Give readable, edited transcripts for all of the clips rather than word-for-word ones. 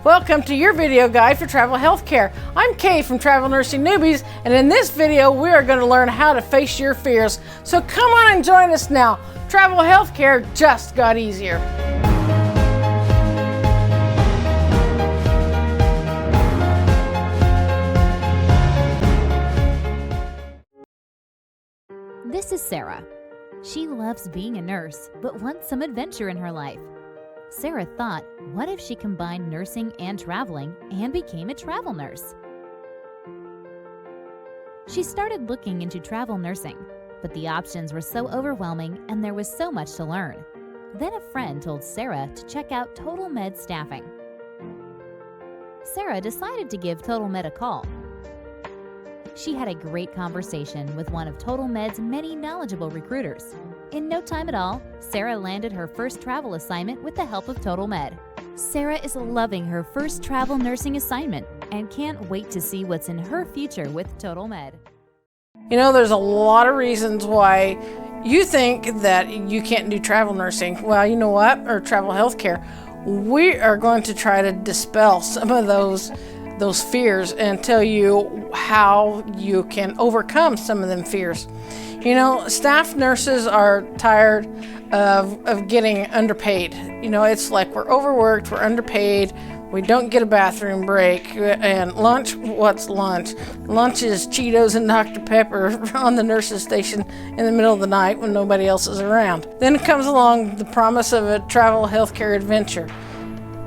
Welcome to your video guide for travel healthcare. I'm Kay from Travel Nursing Newbies, and in this video we are going to learn how to face your fears. So come on and join us now. Travel healthcare just got easier. This is Sarah. She loves being a nurse, but wants some adventure in her life. Sarah thought, what if she combined nursing and traveling and became a travel nurse? She started looking into travel nursing, but the options were so overwhelming and there was so much to learn. Then a friend told Sarah to check out Total Med Staffing. Sarah decided to give Total Med a call. She had a great conversation with one of Total Med's many knowledgeable recruiters. In no time at all, Sarah landed her first travel assignment with the help of Total Med. Sarah is loving her first travel nursing assignment and can't wait to see what's in her future with Total Med. You know, there's a lot of reasons why you think that you can't do travel nursing. Well, you know what? Or travel healthcare. We are going to try to dispel some of those fears and tell you how you can overcome some of them fears. You know, staff nurses are tired of getting underpaid. You know, it's like we're overworked, we're underpaid, we don't get a bathroom break, and lunch, what's lunch? Lunch is Cheetos and Dr. Pepper on the nurse's station in the middle of the night when nobody else is around. Then comes along the promise of a travel healthcare adventure.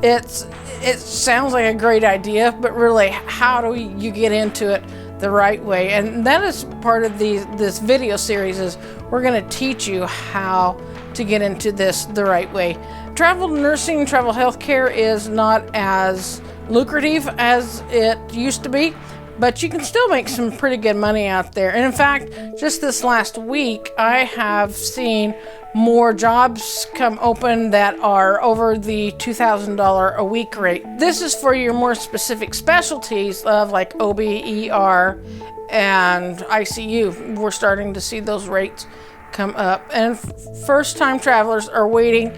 It sounds like a great idea, but really, how do you get into it the right way? And that is part of this video series, is we're going to teach you how to get into this the right way. Travel nursing, travel healthcare is not as lucrative as it used to be, but you can still make some pretty good money out there. And in fact, just this last week, I have seen more jobs come open that are over the $2,000 a week rate. This is for your more specific specialties of like OB, ER, and ICU. We're starting to see those rates come up. And first-time travelers are waiting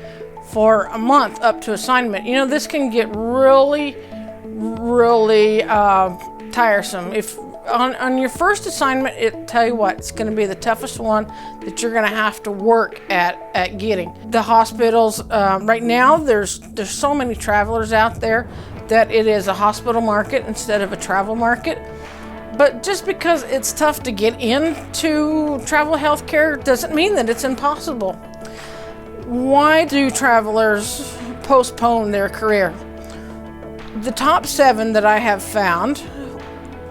for a month up to assignment. You know, this can get really tiresome. If on your first assignment, tell you what, it's going to be the toughest one that you're going to have to work at getting. The hospitals, right now, there's so many travelers out there that it is a hospital market instead of a travel market. But just because it's tough to get into travel healthcare doesn't mean that it's impossible. Why do travelers postpone their career? The top 7 that I have found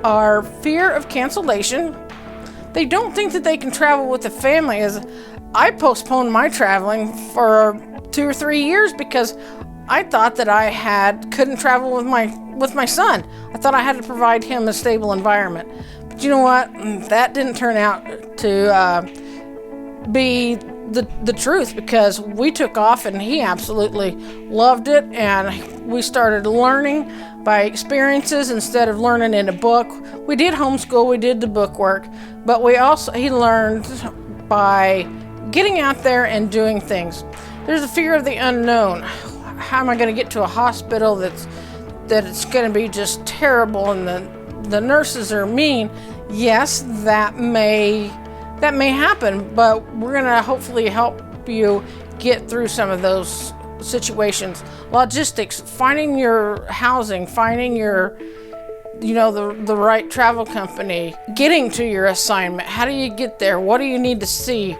are fear of cancellation. They don't think that they can travel with the family. As I postponed my traveling for 2 or 3 years because I thought that I couldn't travel with my son. I thought I had to provide him a stable environment. But you know what? That didn't turn out to be the truth, because we took off and he absolutely loved it, and we started learning by experiences instead of learning in a book. We did homeschool, we did the book work, but he learned by getting out there and doing things. There's a fear of the unknown. How am I going to get to a hospital that it's going to be just terrible and the nurses are mean? Yes, that may happen, but we're going to hopefully help you get through some of those situations. Logistics, finding your housing, finding the right travel company, getting to your assignment. How do you get there? What do you need to see?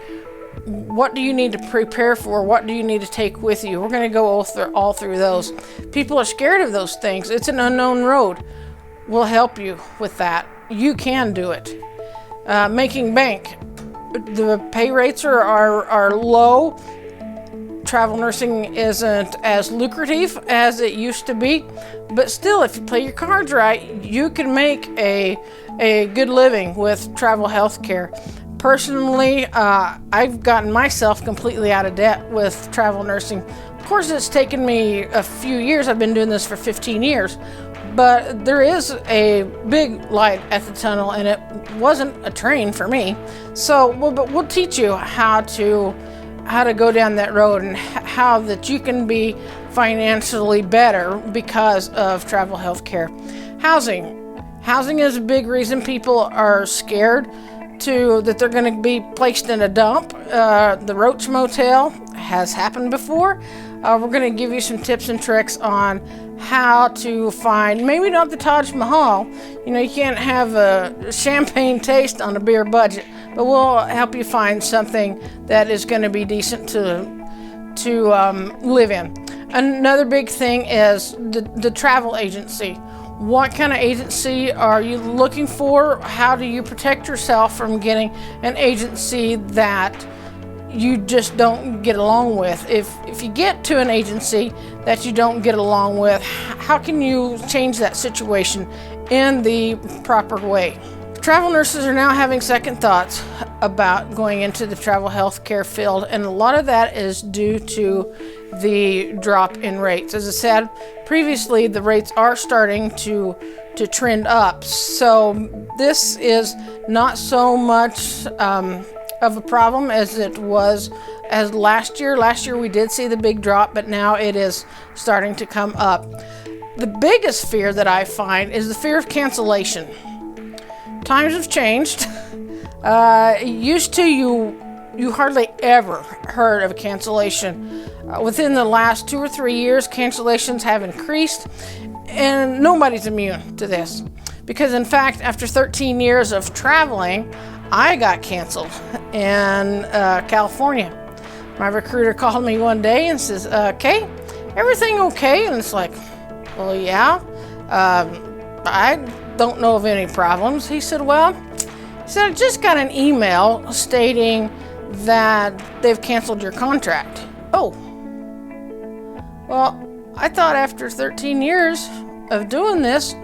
What do you need to prepare for? What do you need to take with you? We're going to go all through those. People are scared of those things. It's an unknown road. We'll help you with that. You can do it. Making bank. The pay rates are low. Travel nursing isn't as lucrative as it used to be, but still, if you play your cards right, you can make a good living with travel healthcare. Personally, I've gotten myself completely out of debt with travel nursing. Of course, it's taken me a few years. I've been doing this for 15 years, but there is a big light at the tunnel, and it wasn't a train for me. So, but we'll teach you how to go down that road, and how that you can be financially better because of travel health care. Housing. Housing is a big reason people are scared that they're going to be placed in a dump. The Roach Motel has happened before. We're going to give you some tips and tricks on how to find, maybe not the Taj Mahal. You can't have a champagne taste on a beer budget, but we'll help you find something that is going to be decent to live in. Another big thing is the travel agency. What kind of agency are you looking for? How do you protect yourself from getting an agency that you just don't get along with? If you get to an agency that you don't get along with, how can you change that situation in the proper way? Travel nurses are now having second thoughts about going into the travel health care field, and a lot of that is due to the drop in rates. As I said previously, the rates are starting to trend up. So this is not so much of a problem as it was as last year. Last year we did see the big drop, but now it is starting to come up. The biggest fear that I find is the fear of cancellation. Times have changed. Used to you hardly ever heard of a cancellation. Within the last 2 or 3 years, cancellations have increased, and nobody's immune to this. Because in fact, after 13 years of traveling, I got canceled in California. My recruiter called me one day and says, "Okay, everything okay?" And it's like, "Well, yeah. I don't know of any problems." He said, "I just got an email stating that they've canceled your contract." Oh. Well, I thought after 13 years of doing this,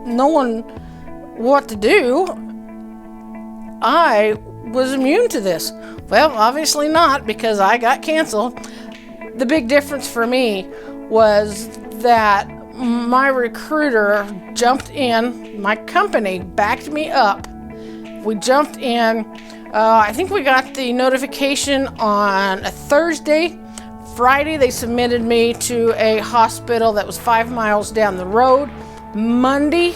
knowing what to do, I was immune to this. Well, obviously not, because I got canceled. The big difference for me was that my recruiter jumped in, my company backed me up. We jumped in. I think we got the notification on a Thursday. Friday, they submitted me to a hospital that was 5 miles down the road. Monday,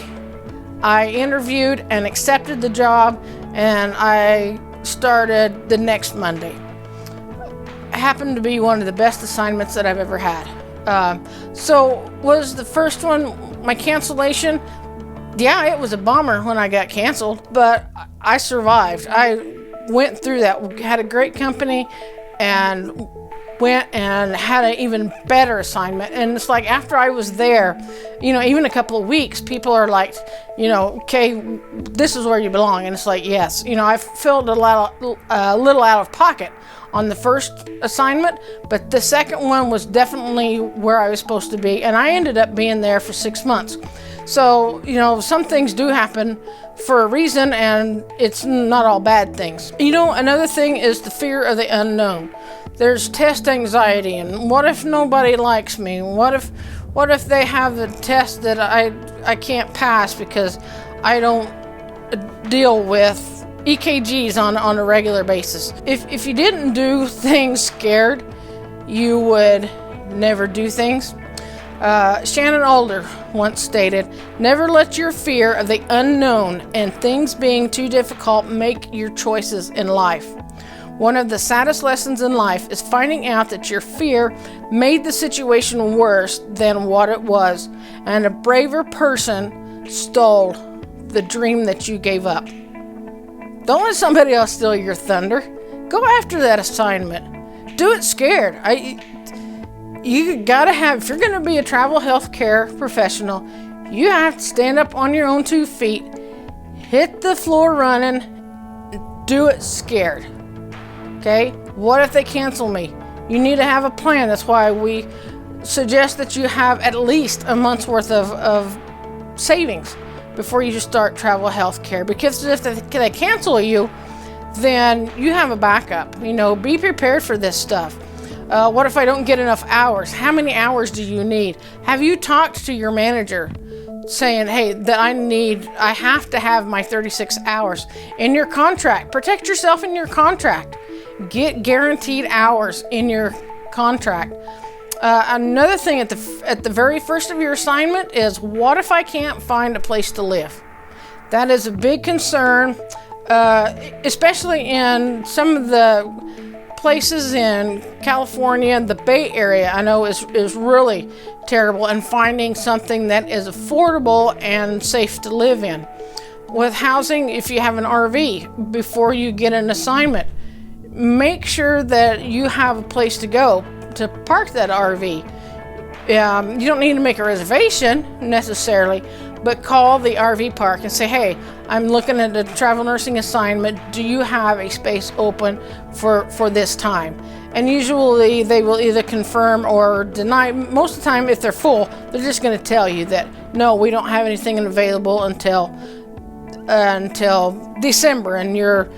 I interviewed and accepted the job, and I started the next Monday. It happened to be one of the best assignments that I've ever had. So was the first one my cancellation? Yeah, it was a bummer when I got canceled, but I survived. I went through that. We had a great company and went and had an even better assignment. And it's like after I was there, even a couple of weeks, people are like, "Okay, this is where you belong." And it's like, yes, I felt a little out of pocket on the first assignment, but the second one was definitely where I was supposed to be, and I ended up being there for 6 months. So, some things do happen for a reason, and it's not all bad things. Another thing is the fear of the unknown. There's test anxiety, and what if nobody likes me? What if they have a test that I can't pass because I don't deal with EKGs on a regular basis? If you didn't do things scared, you would never do things. Shannon Alder once stated, "Never let your fear of the unknown and things being too difficult make your choices in life. One of the saddest lessons in life is finding out that your fear made the situation worse than what it was, and a braver person stole the dream that you gave up." Don't let somebody else steal your thunder. Go after that assignment. Do it scared. You gotta have, if you're gonna be a travel health care professional, you have to stand up on your own 2 feet, hit the floor running, do it scared. Okay? What if they cancel me? You need to have a plan. That's why we suggest that you have at least a month's worth of savings before you just start travel health care. Because if they cancel you, then you have a backup. Be prepared for this stuff. What if I don't get enough hours? How many hours do you need? Have you talked to your manager saying, "Hey, I have to have my 36 hours in your contract"? Protect yourself in your contract. Get guaranteed hours in your contract. Another thing at the very first of your assignment is, what if I can't find a place to live? That is a big concern, especially in some of the places in California. The Bay Area, I know, is really terrible, and finding something that is affordable and safe to live in. With housing, if you have an RV, before you get an assignment, make sure that you have a place to go to park that RV. You don't need to make a reservation necessarily, but call the RV park and say, hey, I'm looking at a travel nursing assignment. Do you have a space open for this time? And usually they will either confirm or deny. Most of the time, if they're full, they're just going to tell you that, no, we don't have anything available until December, and your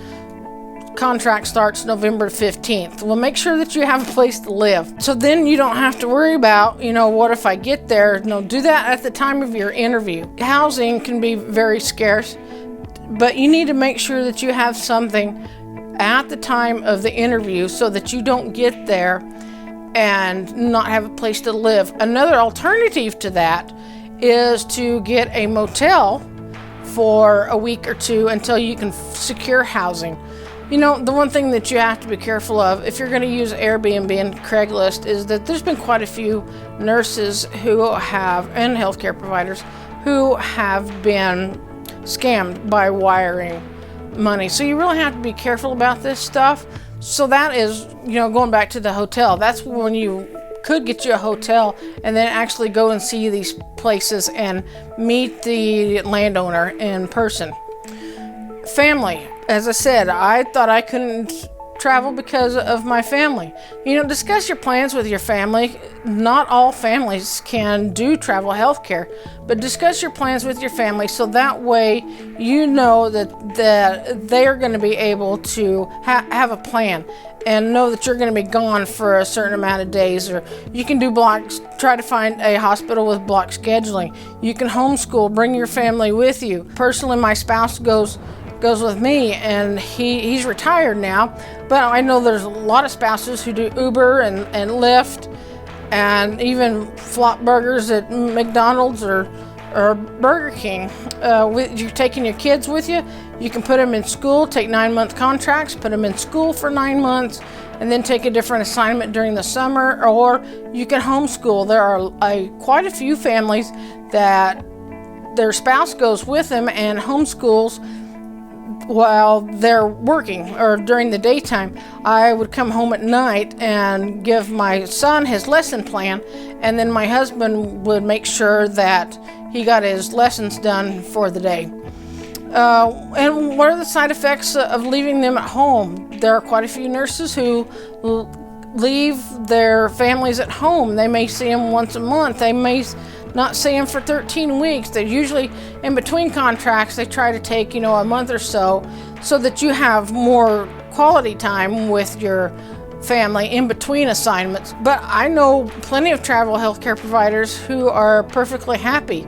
contract starts November 15th. Well, make sure that you have a place to live. So then you don't have to worry about, what if I get there? No, do that at the time of your interview. Housing can be very scarce, but you need to make sure that you have something at the time of the interview so that you don't get there and not have a place to live. Another alternative to that is to get a motel for a week or two until you can secure housing. The one thing that you have to be careful of if you're going to use Airbnb and Craigslist is that there's been quite a few nurses and healthcare providers who have been scammed by wiring money. So you really have to be careful about this stuff. So that is, going back to the hotel, that's when you could get you a hotel and then actually go and see these places and meet the landowner in person. Family. As I said, I thought I couldn't travel because of my family. Discuss your plans with your family. Not all families can do travel health care, but discuss your plans with your family so that way you know that they are going to be able to have a plan and know that you're going to be gone for a certain amount of days. Or you can do blocks, try to find a hospital with block scheduling. You can homeschool, bring your family with you. Personally, my spouse goes with me, and he's retired now, but I know there's a lot of spouses who do Uber and Lyft and even flop burgers at McDonald's or Burger King. You're taking your kids with you. You can put them in school, take 9-month contracts, put them in school for 9 months, and then take a different assignment during the summer, or you can homeschool. There are quite a few families that their spouse goes with them and homeschools while they're working or during the daytime. I would come home at night and give my son his lesson plan, and then my husband would make sure that he got his lessons done for the day. And what are the side effects of leaving them at home? There are quite a few nurses who leave their families at home. They may see them once a month. They may not see them for 13 weeks. They're usually in between contracts. They try to take, a month or so that you have more quality time with your family in between assignments. But I know plenty of travel healthcare providers who are perfectly happy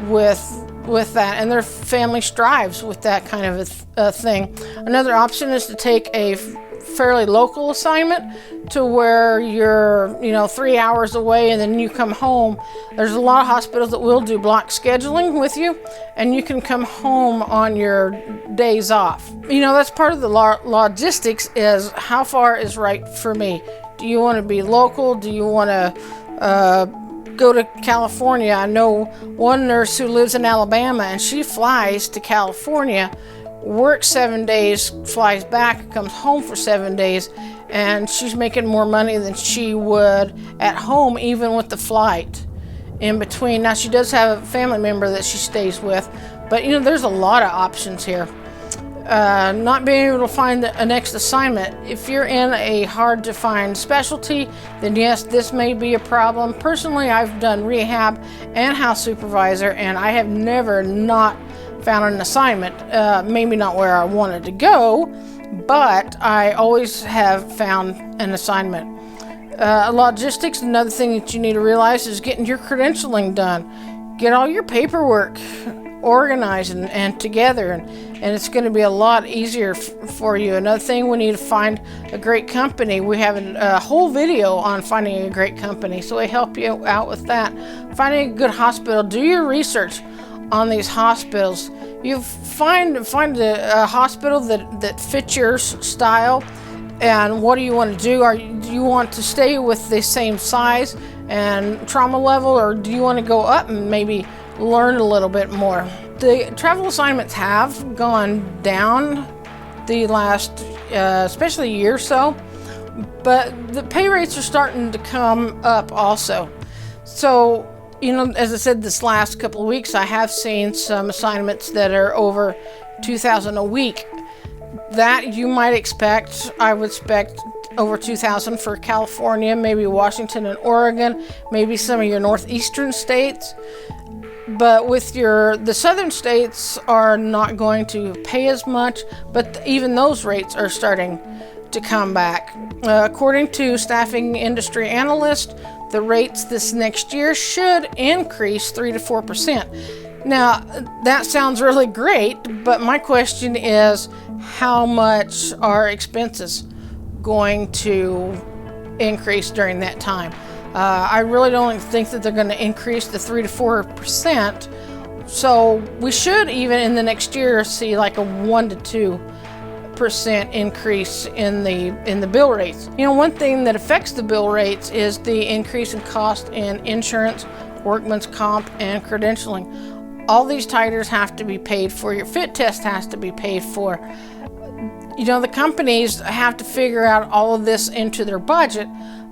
with that, and their family strives with that kind of a thing. Another option is to take a fairly local assignment to where you're 3 hours away and then you come home. There's a lot of hospitals that will do block scheduling with you, and you can come home on your days off. That's part of the logistics, is how far is right for me. Do you want to be local? Do you want to go to California? I know one nurse who lives in Alabama, and she flies to California, works 7 days, flies back, comes home for 7 days, and she's making more money than she would at home, even with the flight in between. Now, she does have a family member that she stays with, but there's a lot of options here. Not being able to find a next assignment. If you're in a hard to find specialty, then yes, this may be a problem. Personally, I've done rehab and house supervisor, and I have never not found an assignment. Maybe not where I wanted to go, but I always have found an assignment. Logistics, another thing that you need to realize is getting your credentialing done. Get all your paperwork organized and together, and it's going to be a lot easier for you. Another thing, we need to find a great company. We have a whole video on finding a great company, so we help you out with that. Finding a good hospital, do your research on these hospitals. You find a hospital that fits your style. And what do you want to do? Do you want to stay with the same size and trauma level, or do you want to go up and maybe learn a little bit more? The travel assignments have gone down the last, especially year or so, but the pay rates are starting to come up also. So, as I said, this last couple of weeks, I have seen some assignments that are over $2,000 a week. That you might expect. I would expect over $2,000 for California, maybe Washington and Oregon, maybe some of your northeastern states. But with the southern states are not going to pay as much, but even those rates are starting to come back. According to staffing industry analysts, the rates this next year should increase 3 to 4%. Now, that sounds really great, but my question is, how much are expenses going to increase during that time? I really don't think that they're going to increase the 3 to 4%. So we should, even in the next year, see like a 1 to 2% increase in the bill rates. One thing that affects the bill rates is the increase in cost in insurance, workman's comp, and credentialing. All these titers have to be paid for. Your fit test has to be paid for. The companies have to figure out all of this into their budget,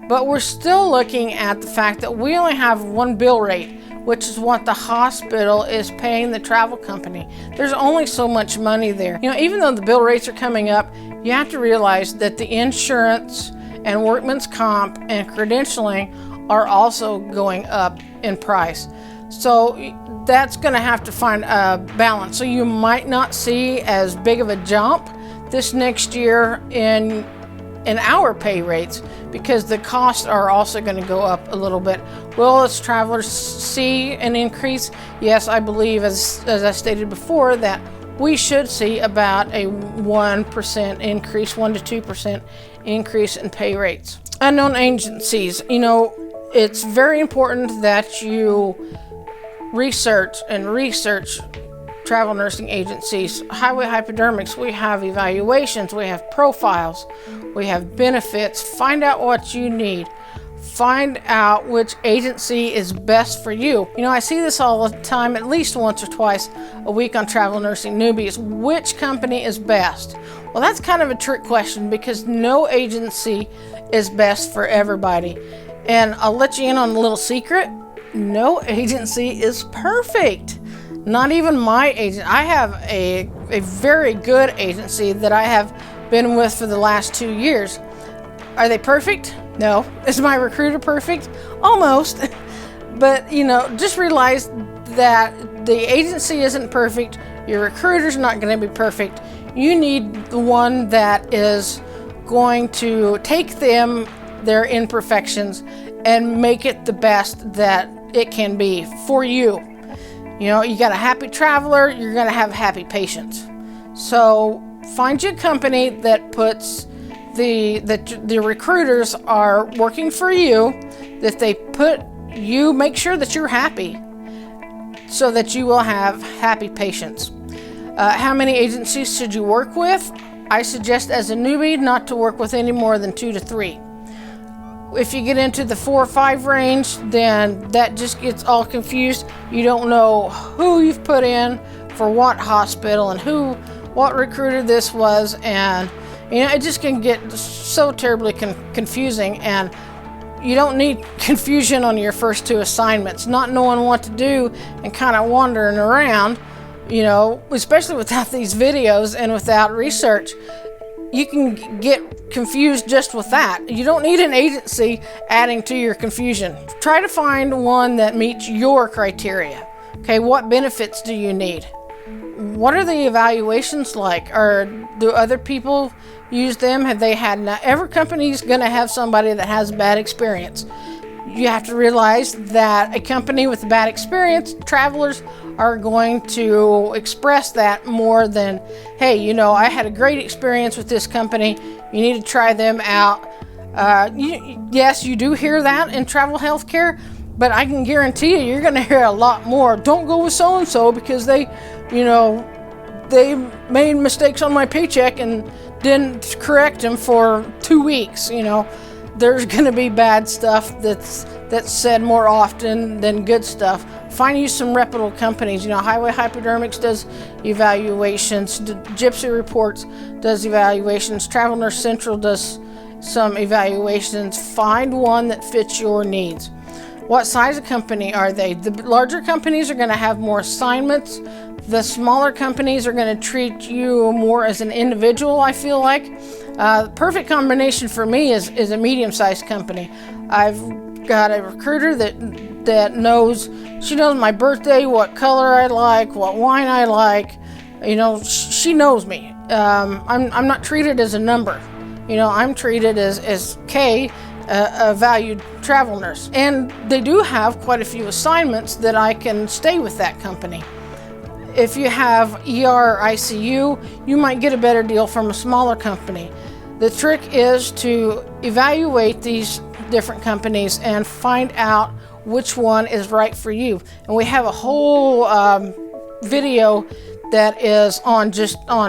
but we're still looking at the fact that we only have one bill rate, which is what the hospital is paying the travel company. There's only so much money there. Even though the bill rates are coming up, you have to realize that the insurance and workman's comp and credentialing are also going up in price. So that's going to have to find a balance. So you might not see as big of a jump this next year in our pay rates, because the costs are also going to go up a little bit. Will us travelers see an increase? Yes, I believe, as I stated before, that we should see about a 1% increase, 1 to 2% increase in pay rates. Unknown agencies. It's very important that you research travel nursing agencies. Highway hypodermics, we have evaluations, we have profiles, we have benefits. Find out what you need. Find out which agency is best for you. I see this all the time, at least once or twice a week on Travel Nursing Newbies. Which company is best? Well, that's kind of a trick question, because no agency is best for everybody. And I'll let you in on a little secret. No agency is perfect. Not even my agent. I have a very good agency that I have been with for the last 2 years. Are they perfect? No. Is my recruiter perfect? Almost. But, just realize that the agency isn't perfect. Your recruiter's not going to be perfect. You need the one that is going to take their imperfections, and make it the best that it can be for you. You got a happy traveler, you're going to have happy patients. So find you a company that puts the recruiters are working for you, that they make sure that you're happy, so that you will have happy patients. How many agencies should you work with? I suggest, as a newbie, not to work with any more than 2 to 3. If you get into the 4 or 5 range, then that just gets all confused. You don't know who you've put in for what hospital and what recruiter this was, and it just can get so terribly confusing. And you don't need confusion on your first 2 assignments, not knowing what to do and kind of wandering around. Especially without these videos and without research. You can get confused just with that. You don't need an agency adding to your confusion. Try to find one that meets your criteria. Okay, what benefits do you need? What are the evaluations like? Do other people use them? Have they had? Now, every company is going to have somebody that has bad experience. you have to realize that a company with a bad experience, travelers are going to express that more than, hey, I had a great experience with this company. You need to try them out. Yes, you do hear that in travel healthcare, but I can guarantee you're going to hear a lot more. Don't go with so-and-so because they made mistakes on my paycheck and didn't correct them for 2 weeks. There's going to be bad stuff that's said more often than good stuff. Find you some reputable companies. Highway Hypodermics does evaluations. Gypsy Reports does evaluations. Travel Nurse Central does some evaluations. Find one that fits your needs. What size of company are they? The larger companies are going to have more assignments. The smaller companies are going to treat you more as an individual, I feel like. The perfect combination for me is a medium-sized company. I've got a recruiter that knows my birthday, what color I like, what wine I like. She knows me. I'm not treated as a number. I'm treated as Kay, a valued travel nurse. And they do have quite a few assignments that I can stay with that company. If you have ER or ICU, you might get a better deal from a smaller company. The trick is to evaluate these different companies and find out which one is right for you. And we have a whole video that is on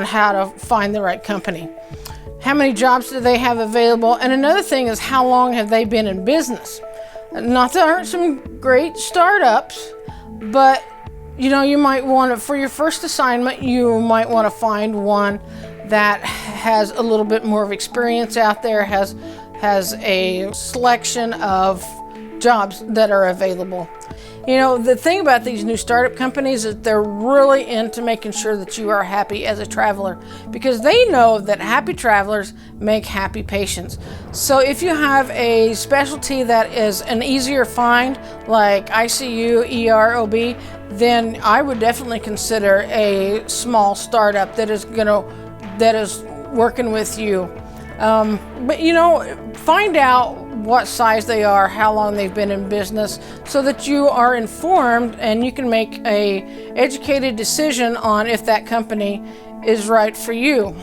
how to find the right company. How many jobs do they have available? And another thing is, how long have they been in business? Not that there aren't some great startups, but you might want to, for your first assignment, you might want to find one that has a little bit more of experience out there, has a selection of jobs that are available. The thing about these new startup companies is they're really into making sure that you are happy as a traveler, because they know that happy travelers make happy patients. So if you have a specialty that is an easier find, like ICU, ER, OB, then I would definitely consider a small startup that is working with you. But find out what size they are, how long they've been in business, so that you are informed and you can make a educated decision on if that company is right for you.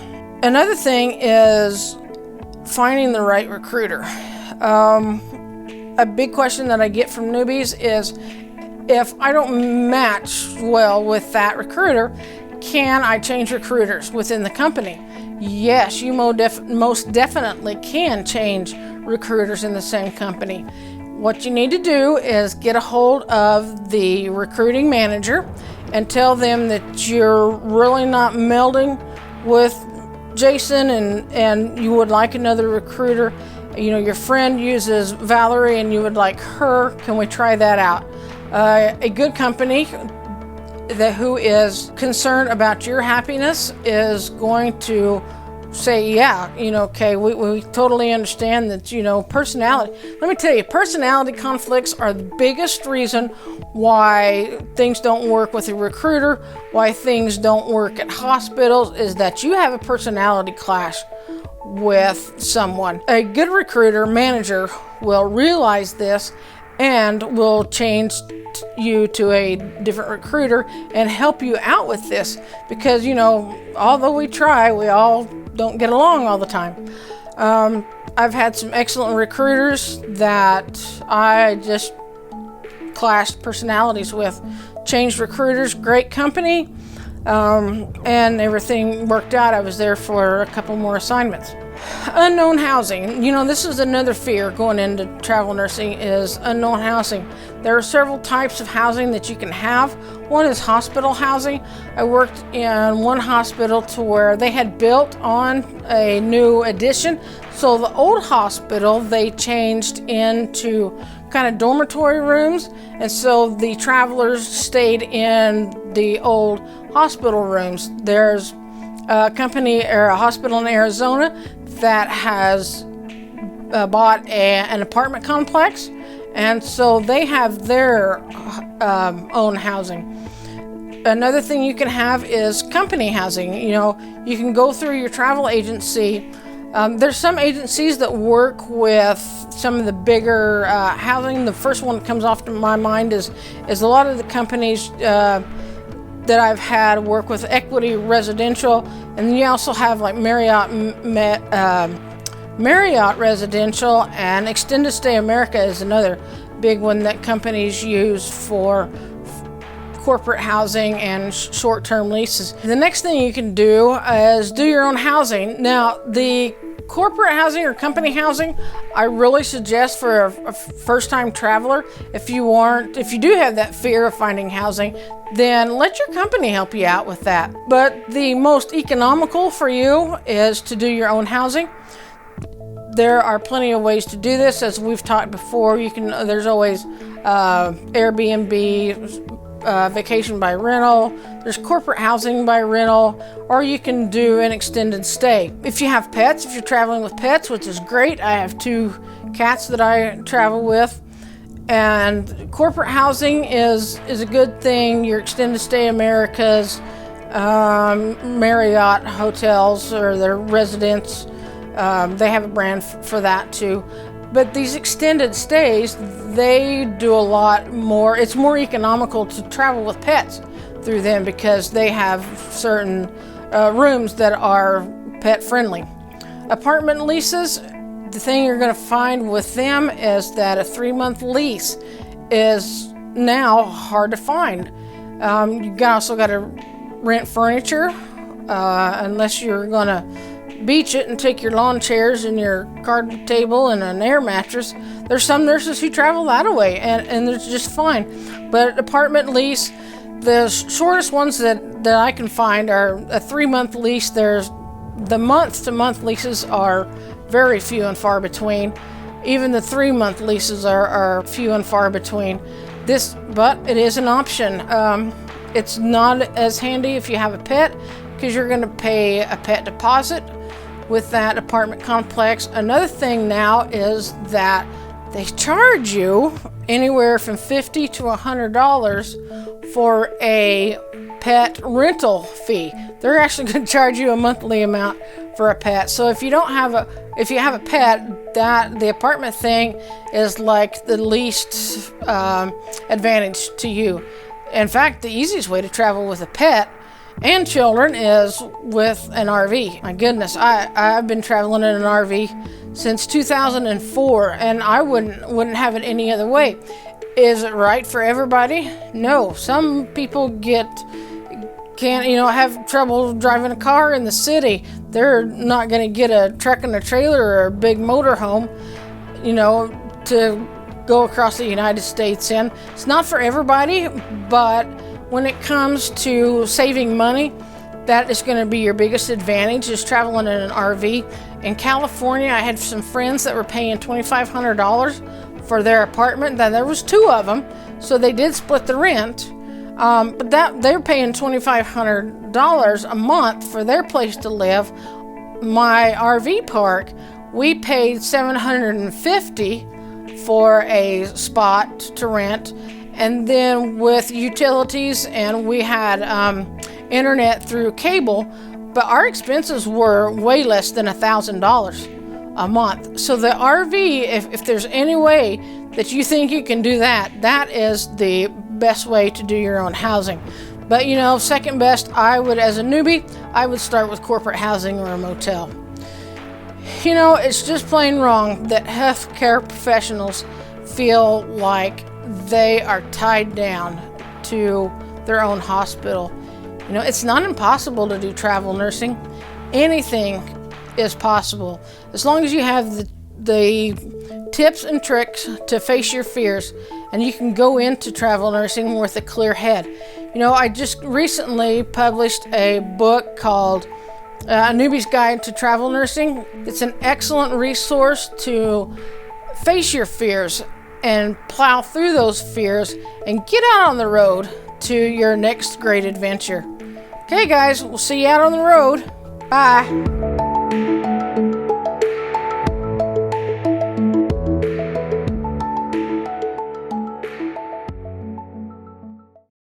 Another thing is finding the right recruiter. A big question that I get from newbies is, if I don't match well with that recruiter, can I change recruiters within the company? Yes, you most definitely can change recruiters in the same company. What you need to do is get a hold of the recruiting manager and tell them that you're really not melding with Jason and you would like another recruiter. Your friend uses Valerie and you would like her. Can we try that out? A good company who is concerned about your happiness is going to say, yeah, okay, we totally understand that, personality. Let me tell you, personality conflicts are the biggest reason why things don't work with a recruiter, why things don't work at hospitals, is that you have a personality clash with someone. A good recruiter manager will realize this and will change you to a different recruiter and help you out with this, because although we try, we all don't get along all the time. I've had some excellent recruiters that I just clashed personalities with. Changed recruiters, great company, and everything worked out. I was there for a couple more assignments. Unknown housing. This is another fear going into travel nursing, is unknown housing. There are several types of housing that you can have. One is hospital housing. I worked in one hospital to where they had built on a new addition. So the old hospital, they changed into kind of dormitory rooms. And so the travelers stayed in the old hospital rooms. There's a company or a hospital in Arizona that has bought an apartment complex, and so they have their own housing. Another thing you can have is company housing. You can go through your travel agency There's some agencies that work with some of the bigger housing. The first one that comes off to my mind is a lot of the companies that I've had work with Equity Residential, and then you also have like Marriott Residential, and Extended Stay America is another big one that companies use for corporate housing and short-term leases. The next thing you can do is do your own housing. Now, the corporate housing or company housing, I really suggest for a first-time traveler. If you do have that fear of finding housing, then let your company help you out with that. But the most economical for you is to do your own housing. There are plenty of ways to do this, as we've talked before. There's always Airbnb, vacation by rental, there's corporate housing by rental, or you can do an extended stay. If you have pets, if you're traveling with pets, which is great, I have 2 cats that I travel with, and corporate housing is a good thing. Your Extended Stay Americas, Marriott hotels, or their residents, they have a brand for that too. But these extended stays, they do a lot more. It's more economical to travel with pets through them because they have certain rooms that are pet friendly. Apartment leases, the thing you're going to find with them is that a 3-month lease is now hard to find. You also got to rent furniture unless you're going to beach it and take your lawn chairs and your card table and an air mattress. There's some nurses who travel that way, and they're just fine. But apartment lease, the shortest ones that I can find are a 3-month lease. There's the month-to-month leases are very few and far between. Even the 3-month leases are few and far between. But it is an option. It's not as handy if you have a pet, because you're going to pay a pet deposit with that apartment complex. Another thing now is that they charge you anywhere from $50 to $100 for a pet rental fee. They're actually going to charge you a monthly amount for a pet. So if you have a pet, that the apartment thing is like the least advantage to you. In fact, the easiest way to travel with a pet and children is with an RV. My goodness, I've been traveling in an RV since 2004, and I wouldn't have it any other way. Is it right for everybody? No. Some people have trouble driving a car in the city. They're not going to get a truck and a trailer or a big motorhome, to go across the United States in. It's not for everybody, but when it comes to saving money, that is going to be your biggest advantage, is traveling in an RV. In California, I had some friends that were paying $2,500 for their apartment. Then there was 2 of them, so they did split the rent. But they're paying $2,500 a month for their place to live. My RV park, we paid $750 for a spot to rent. And then with utilities, and we had internet through cable, but our expenses were way less than $1,000 a month. So the RV, if there's any way that you think you can do that, that is the best way to do your own housing. But second best, as a newbie, I would start with corporate housing or a motel. It's just plain wrong that healthcare professionals feel like they are tied down to their own hospital. It's not impossible to do travel nursing. Anything is possible as long as you have the tips and tricks to face your fears, and you can go into travel nursing with a clear head. I just recently published a book called A Newbie's Guide to Travel Nursing. It's an excellent resource to face your fears and plow through those fears and get out on the road to your next great adventure. Okay, guys, we'll see you out on the road. Bye.